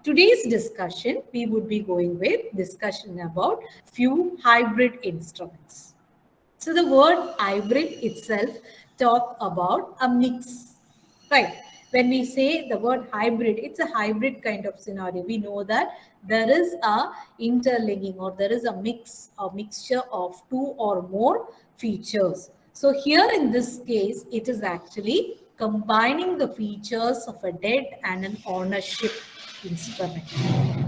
today's discussion, we would be going with discussion about few hybrid instruments. So the word hybrid itself talk about a mix, right? When we say the word hybrid, it's a hybrid kind of scenario. We know that there is a interlinking or there is a mixture of two or more features. So here in this case, it is actually combining the features of a debt and an ownership instrument.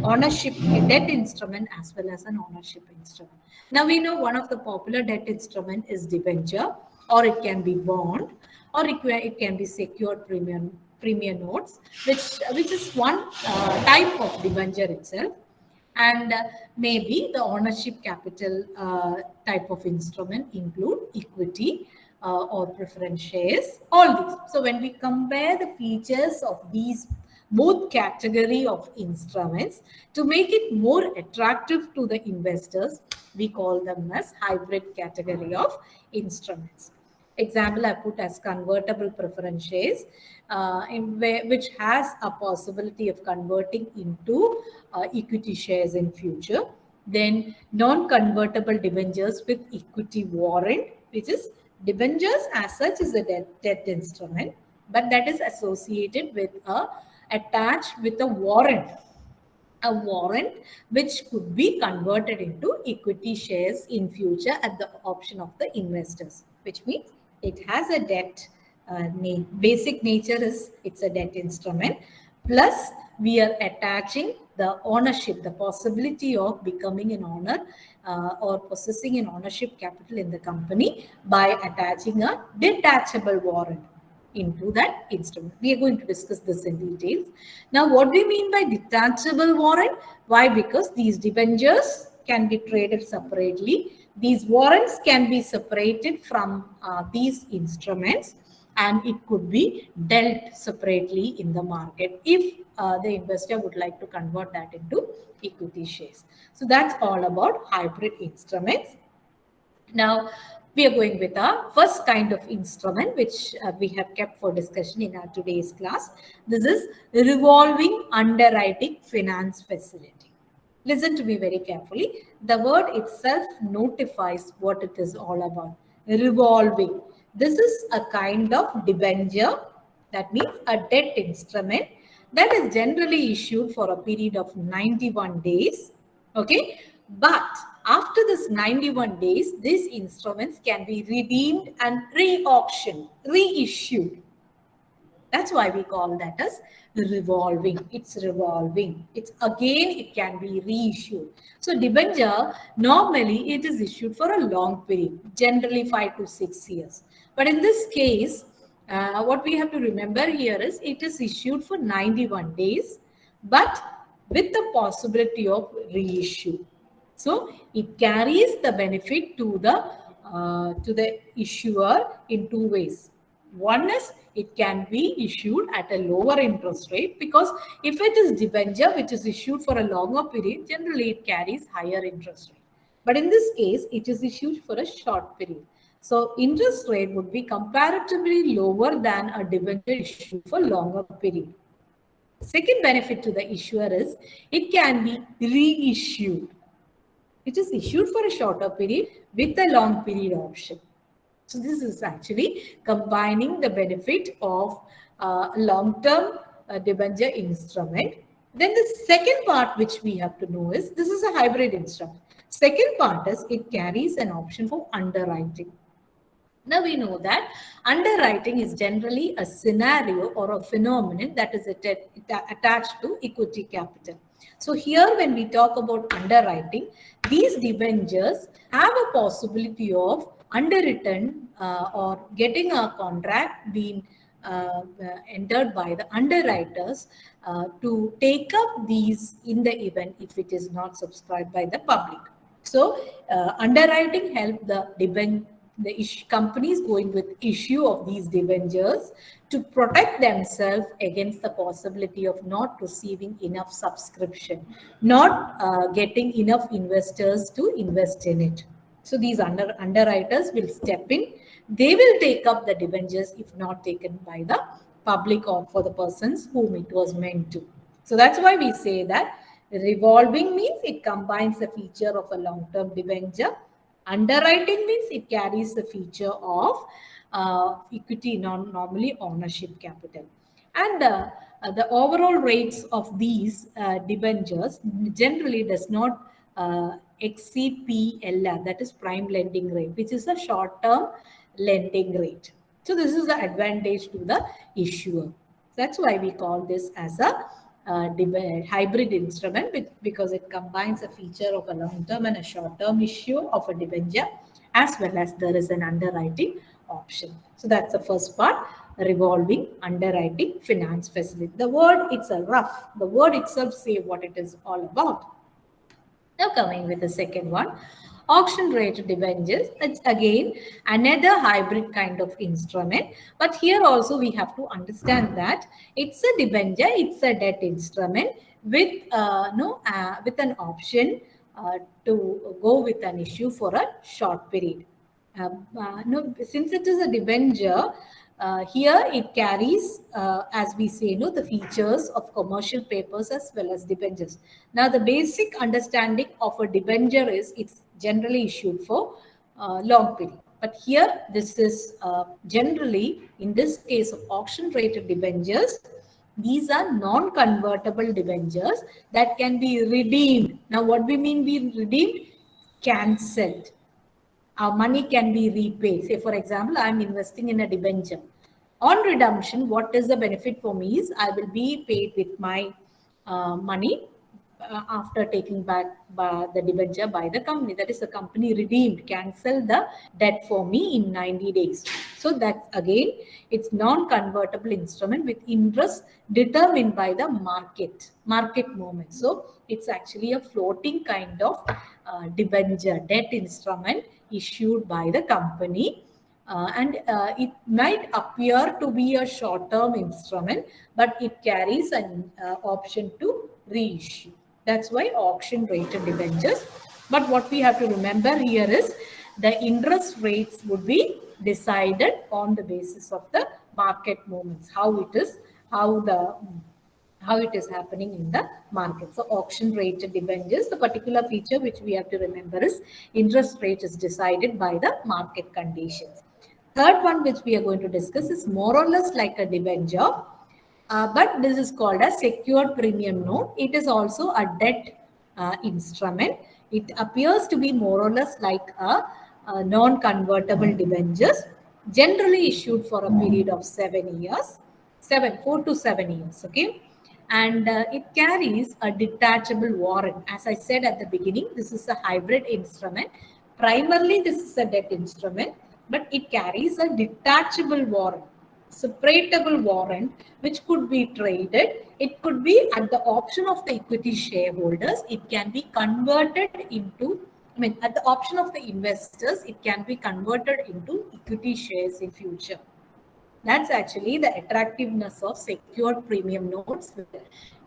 Ownership, a debt instrument as well as an ownership instrument. Now we know one of the popular debt instrument is debenture, or it can be bond, or it can be secured premium notes, which is one type of debenture itself. And maybe the ownership capital type of instrument include equity or preference shares, all these. So when we compare the features of these both category of instruments to make it more attractive to the investors, we call them as hybrid category of instruments. Example I put as convertible preference shares, which has a possibility of converting into equity shares in future. Then non-convertible debentures with equity warrant, which is debentures as such is a debt instrument, but that is associated with attached with a warrant which could be converted into equity shares in future at the option of the investors, which means it has a debt basic nature is it's a debt instrument, plus we are attaching the ownership, the possibility of becoming an owner or possessing an ownership capital in the company by attaching a detachable warrant into that instrument. We are going to discuss this in details. Now, what do you mean by detachable warrant? Why? Because these debentures can be traded separately. These warrants can be separated from these instruments, and it could be dealt separately in the market if the investor would like to convert that into equity shares. So that's all about hybrid instruments. Now, we are going with our first kind of instrument, which we have kept for discussion in our today's class. This is revolving underwriting finance facility. Listen to me very carefully. The word itself notifies what it is all about. Revolving. This is a kind of debenture, that means a debt instrument that is generally issued for a period of 91 days. Okay, but after this 91 days, these instruments can be redeemed and re-auctioned, reissued. That's why we call that as revolving. It's revolving. It's again, it can be reissued. So debenture, normally it is issued for a long period, generally 5 to 6 years. But in this case, what we have to remember here is it is issued for 91 days, but with the possibility of reissue. So it carries the benefit to the issuer in two ways. One is it can be issued at a lower interest rate, because if it is debenture which is issued for a longer period, generally it carries higher interest rate. But in this case, it is issued for a short period. So interest rate would be comparatively lower than a debenture issued for longer period. Second benefit to the issuer is it can be reissued. It is issued for a shorter period with a long period option. So this is actually combining the benefit of long-term debenture instrument. Then the second part which we have to know is this is a hybrid instrument. Second part is it carries an option for underwriting. Now we know that underwriting is generally a scenario or a phenomenon that is attached to equity capital. So here when we talk about underwriting, these debentures have a possibility of underwritten or getting a contract being entered by the underwriters to take up these in the event if it is not subscribed by the public. So underwriting help the companies going with issue of these debentures to protect themselves against the possibility of not receiving enough subscription, not getting enough investors to invest in it. So these underwriters will step in. They will take up the debentures if not taken by the public or for the persons whom it was meant to. So that's why we say that revolving means it combines the feature of a long-term debenture. Underwriting means it carries the feature of equity, normally ownership capital. And the overall rates of these debentures generally does not exceed PLR, that is prime lending rate, which is a short-term lending rate. So this is the advantage to the issuer. That's why we call this as a hybrid instrument, because it combines a feature of a long-term and a short-term issue of a debenture, as well as there is an underwriting option. So that's the first part, revolving underwriting finance facility. The word itself, rough, the word itself say what it is all about. Now coming with the second one, auction rate debentures. It's again another hybrid kind of instrument. But here also we have to understand that it's a debenture, it's a debt instrument with with an option to go with an issue for a short period. No, since it is a debenture, here it carries, as we say, the features of commercial papers as well as debentures. Now, the basic understanding of a debenture is it's generally issued for long period. But here, this is generally, in this case of auction-rated debentures, these are non-convertible debentures that can be redeemed. Now, what we mean be redeemed? Cancelled. Our money can be repaid. Say, for example, I'm investing in a debenture. On redemption, what is the benefit for me is I will be paid with my money after taking back the debenture by the company. That is, the company redeemed, cancel the debt for me in 90 days. So that's again, it's non-convertible instrument with interest determined by the market movement. So it's actually a floating kind of debenture, debt instrument issued by the company. And it might appear to be a short-term instrument, but it carries an option to reissue. That's why auction-rated debentures. But what we have to remember here is the interest rates would be decided on the basis of the market movements, how it is happening in the market. So auction rated debentures, the particular feature which we have to remember is interest rate is decided by the market conditions. Third one which we are going to discuss is more or less like a debenture, but this is called a secured premium note. It is also a debt instrument. It appears to be more or less like a non-convertible debentures, generally issued for a period of 7 years, 4 to 7 years, okay? And it carries a detachable warrant. As I said at the beginning, this is a hybrid instrument. Primarily, this is a debt instrument, but it carries a detachable warrant, separatable warrant, which could be traded. It could be at the option of the equity shareholders. It can be converted into, at the option of the investors, it can be converted into equity shares in future. That's actually the attractiveness of secured premium notes with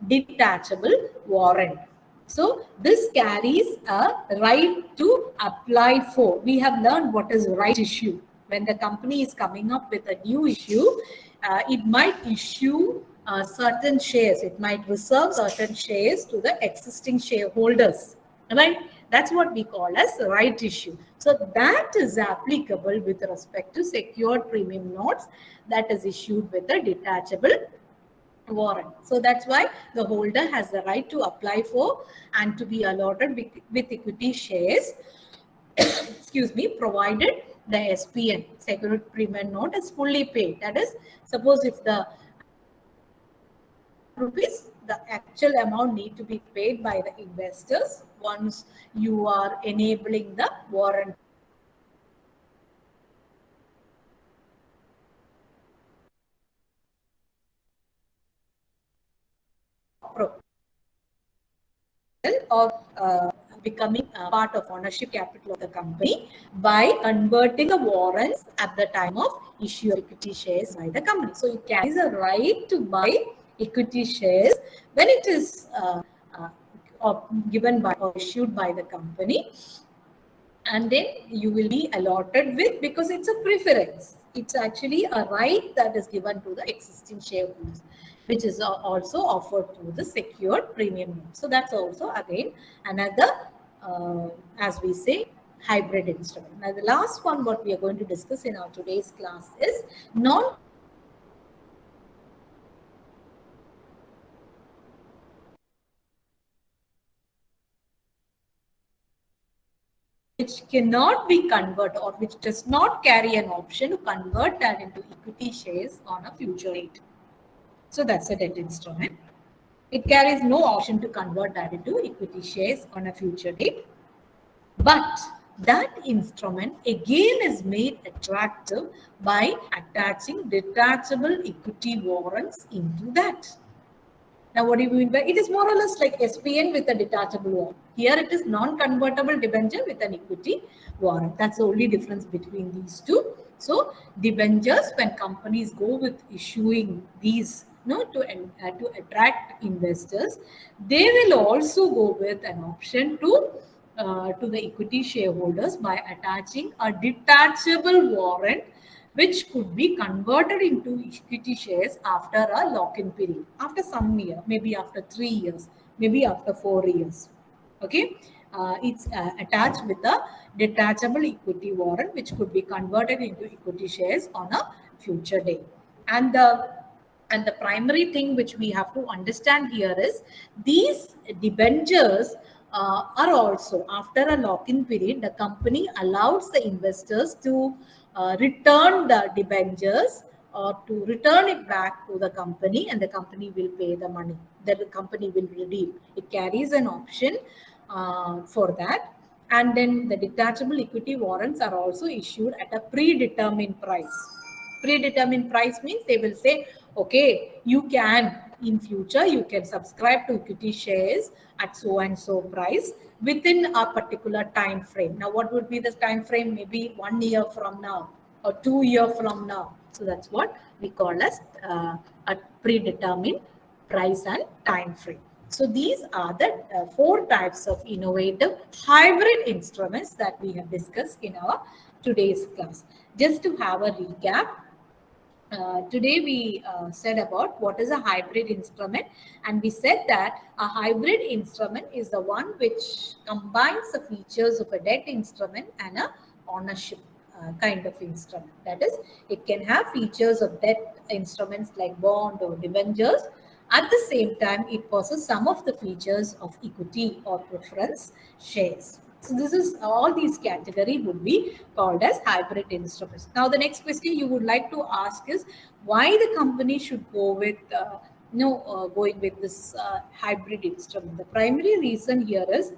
detachable warrant. So this carries a right to apply for. We have learned what is right issue. When the company is coming up with a new issue, it might issue certain shares. It might reserve certain shares to the existing shareholders, right? That's what we call as right issue. So that is applicable with respect to secured premium notes that is issued with a detachable warrant. So that's why the holder has the right to apply for and to be allotted with equity shares, excuse me, provided the SPN, secured premium note, is fully paid. That is, suppose if the rupees, the actual amount need to be paid by the investors once you are enabling the warrant. Or becoming a part of ownership capital of the company by converting the warrants at the time of issue of equity shares by the company. So it carries a right to buy equity shares when it is given by or issued by the company, and then you will be allotted with, because it's a preference. It's actually a right that is given to the existing shareholders. which is also offered through the secured premium note. So that's also again another, as we say, hybrid instrument. Now the last one what we are going to discuss in our today's class is non which cannot be converted or which does not carry an option to convert that into equity shares on a future date. So that's a debt instrument. It carries no option to convert that into equity shares on a future date. But that instrument again is made attractive by attaching detachable equity warrants into that. Now, what do you mean by it? Is more or less like SPN with a detachable warrant. Here it is non-convertible debenture with an equity warrant. That's the only difference between these two. So, debentures, when companies go with issuing these, to attract investors, they will also go with an option to the equity shareholders by attaching a detachable warrant which could be converted into equity shares after a lock-in period, after some year, maybe after 3 years, maybe after 4 years. Okay, it's attached with a detachable equity warrant, which could be converted into equity shares on a future day. And the primary thing which we have to understand here is these debentures are also, after a lock-in period, the company allows the investors to return the debentures or to return it back to the company, and the company will pay the money that the company will redeem. It carries an option for that. And then the detachable equity warrants are also issued at a predetermined price. Predetermined price means they will say, okay, you can in future you can subscribe to equity shares at so and so price within a particular time frame. Now what would be the time frame? Maybe 1 year from now or 2 year from now. So that's what we call as a predetermined price and time frame. So these are the four types of innovative hybrid instruments that we have discussed in our today's class. Just to have a recap, today we said about what is a hybrid instrument, and we said that a hybrid instrument is the one which combines the features of a debt instrument and a ownership kind of instrument. That is, it can have features of debt instruments like bond or debentures. At the same time, it possesses some of the features of equity or preference shares. So this is all these category would be called as hybrid instruments. Now the next question you would like to ask is why the company should go with going with this hybrid instrument. The primary reason here is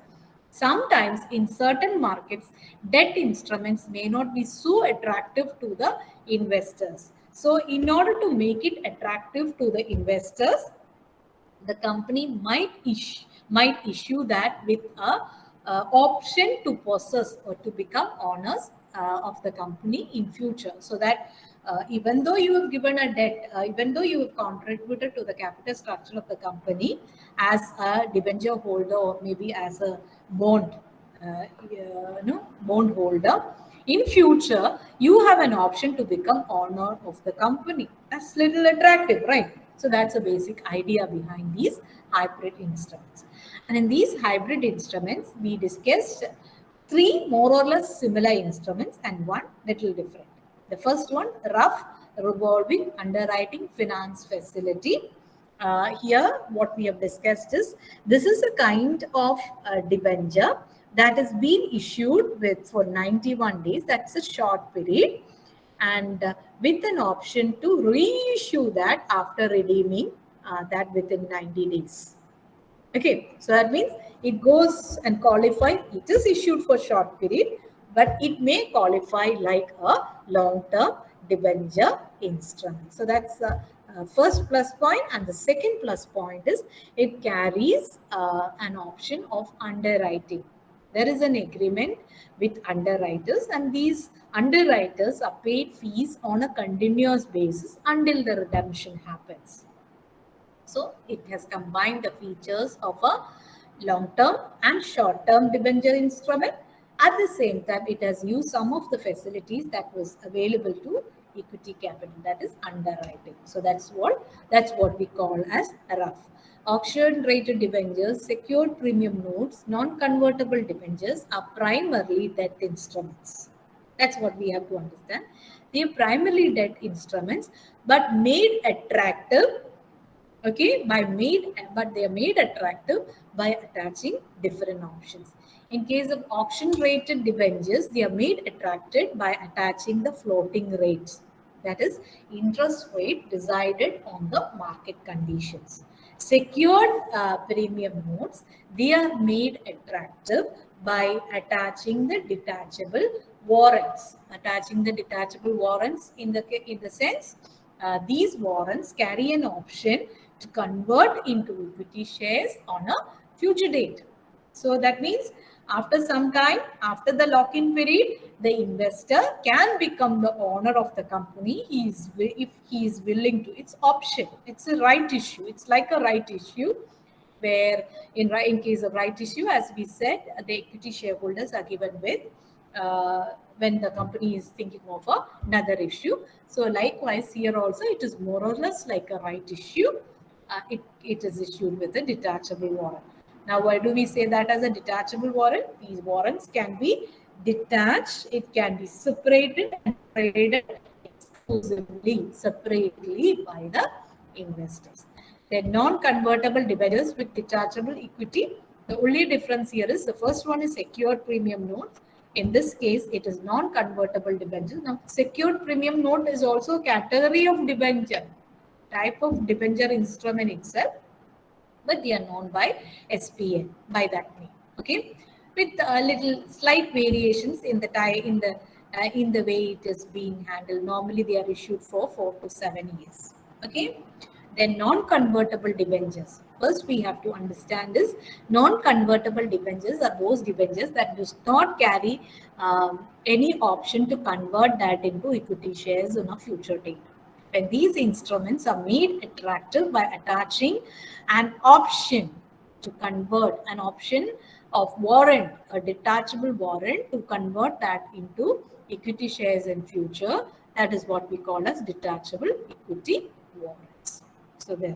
sometimes in certain markets debt instruments may not be so attractive to the investors. So in order to make it attractive to the investors, the company might issue that with a option to possess or to become owners of the company in future, so that even though you have given a debt, even though you have contributed to the capital structure of the company as a debenture holder or maybe as a bond bond holder, in future you have an option to become owner of the company. That's little attractive, right? So that's a basic idea behind these hybrid instruments. And in these hybrid instruments, we discussed three more or less similar instruments and one little different. The first one, rough revolving underwriting finance facility. Here, what we have discussed is this is a kind of debenture that has been issued with for 91 days. That's a short period, and with an option to reissue that after redeeming that within 90 days. Okay, so that means it goes and qualify. It is issued for short period, but it may qualify like a long-term debenture instrument. So that's the first plus point, and the second plus point is it carries an option of underwriting. There is an agreement with underwriters, and these underwriters are paid fees on a continuous basis until the redemption happens. So it has combined the features of a long-term and short-term debenture instrument. At the same time, it has used some of the facilities that was available to equity capital, that is underwriting. So that's what we call as rough. Auction rated debentures, secured premium notes, non-convertible debentures are primarily debt instruments. That's what we have to understand. They are primarily debt instruments, but made attractive, okay, but they are made attractive by attaching different options. In case of auction rated debentures, they are made attractive by attaching the floating rates, that is interest rate decided on the market conditions. Secured premium notes, they are made attractive by attaching the detachable warrants. Attaching the detachable warrants in the sense, these warrants carry an option to convert into equity shares on a future date. So that means after some time, after the lock-in period, the investor can become the owner of the company. If he is willing to. It's option. It's a right issue. It's like a right issue where in case of right issue, as we said, the equity shareholders are given with when the company is thinking of another issue. So likewise here also it is more or less like a right issue. It is issued with a detachable warrant. Now, why do we say that as a detachable warrant? These warrants can be detached, it can be separated and traded exclusively, separately by the investors. They're non-convertible debentures with detachable equity. The only difference here is the first one is secured premium notes. In this case, it is non-convertible debenture. Now, secured premium note is also a category of debenture, type of debenture instrument itself, but they are known by SPN, by that name. Okay, with little slight variations in the in the way it is being handled. Normally, they are issued for 4 to 7 years. Okay, then non-convertible debentures. First, we have to understand is non-convertible debentures are those debentures that does not carry any option to convert that into equity shares on a future date. When these instruments are made attractive by attaching an option to convert an option of warrant, a detachable warrant to convert that into equity shares in future, that is what we call as detachable equity warrants. So there.